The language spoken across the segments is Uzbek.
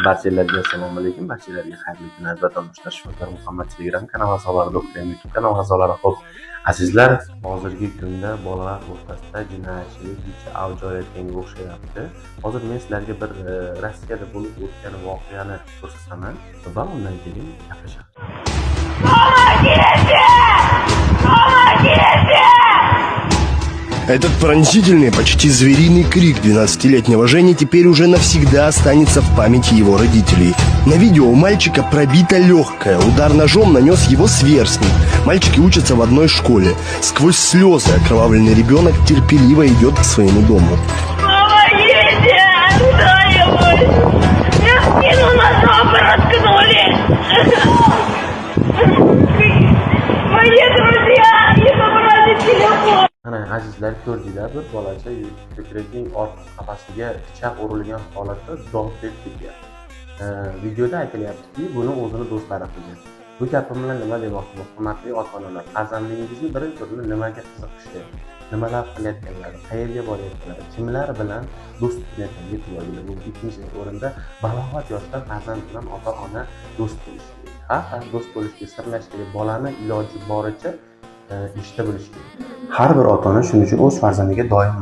Barchalarga assalomu alaykum. Barchalarga xayrli kun vatandoshlar. Shifokor Muhammad Telegram kanal a'zolari, YouTube kanal a'zolari. Xo'p, azizlar, hozirgi kunda bolalar o'rtasida jinoyatchilik juda avj olayotganga o'xshayapti. Hozir men sizlarga bir Rossiyada bo'lib o'tgan voqeani ko'rsataman va undan keyin gaplashamiz. Этот пронзительный, почти звериный крик 12-летнего Жени теперь уже навсегда останется в памяти его родителей. На видео у мальчика пробито легкое, удар ножом нанес его сверстник. Мальчики учатся в одной школе. Сквозь слезы окровавленный ребенок терпеливо идет к своему дому. Помогите! Кто-нибудь! Мне спину ножом проткнули! Мои друзья не забрали телефон! Ana azizlar, ko'rdinglar, bir bolacha ko'kragining orqa qafasiga pichoq urilgan holatda dod deb ketyapti. Videoda aytilyaptiki, buni o'zini do'stlari qilgan. Bu gapim bilan nima demoqchiman? Hurmatli ota-onalar, farzandingizni birinchi o'rinda nimaga qiziqishi, nimalar qilayotganlari, qayerga borayotganlari, kimlar bilan do'st tutinayotganiga e'tibor bering. Bu ikkinchi o'rinda balog'at yoshda farzand bilan ota-ona do'st bo'lishi kerak. Do'st bo'lishga, sirlashga, bolani iloji boricha ishda bo'lish kerak. Har bir ota-ona shuning uchun o'z farzandiga doim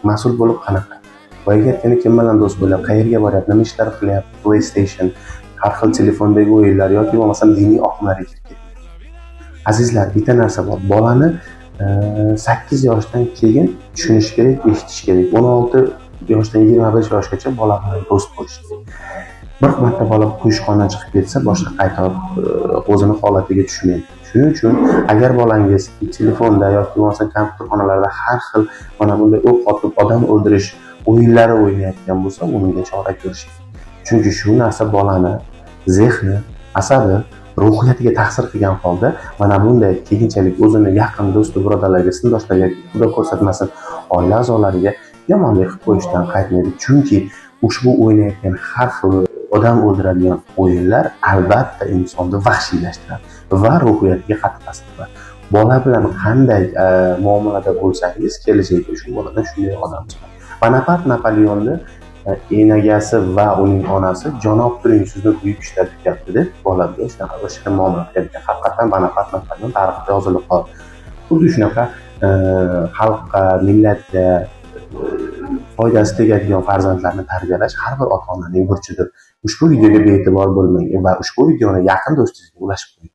mas'ul bo'lib qanaqa. Boyaga aytganda kim bilan do'st bo'lyapti, qayerga boryapti, nima ishlar qilyapti, PlayStation, har xil telefondagi o'yinlar yoki bo'lmasam diniy oqimlarga kirib ketdi. Azizlar, bitta narsa bor. Bolani 8 yoshdan keyin tushunish kerak, eshitish kerak. 16 yoshdan 25 yoshgacha bola bilan do'st bo'lish kerak. Bir marta bola quyushqondan chiqib ketsa, boshqa qayta o'zini holatiga tushmaydi. Shuning uchun agar bolangiz telefonda yoki bo'lmasa kompyuterxonalarda har xil mana bunday o'q otib, odam o'ldirish o'yinlari o'ynayotgan bo'lsa, unga chora ko'rish kerak. Chunki shu narsa bolani zehni, asabi, ruhiyatiga ta'sir qilgan holda mana bunday keyinchalik o'zini yaqin do'sti, birodarlarga, sinfdoshlarga, xudo ko'rsatmasin, oila a'zolariga yomonlik qilib qo'yishdan qaytmaydi. Chunki ushbu o'ynayotgan har xil odam o'ldiradigan o'yinlar albatta insonni vahshiylashtiradi va ruhiyatiga qattiq ta'sir qiladi. Bola bilan qanday muomalada bo'lsangiz, kelajakda shu boladan shunday odam chiqadi. Bonapart Napoleonni enagasi va uning onasi janob turing sizni buyuk ishlar kutyapti deb bolaga shunaqa shirin muomala qilgan. Haqiqatan Bonapart Napoleon tarixda yozilib qoldi. Xuddi shunaqa xalqqa, millatga foydasi tegadigan farzandlarni tarbiyalash har bir ota-onaning burchidir. Ushbu videoga bee'tibor bo'lmang va ushbu videoni yaqin do'stingizga ulashib qo'ying.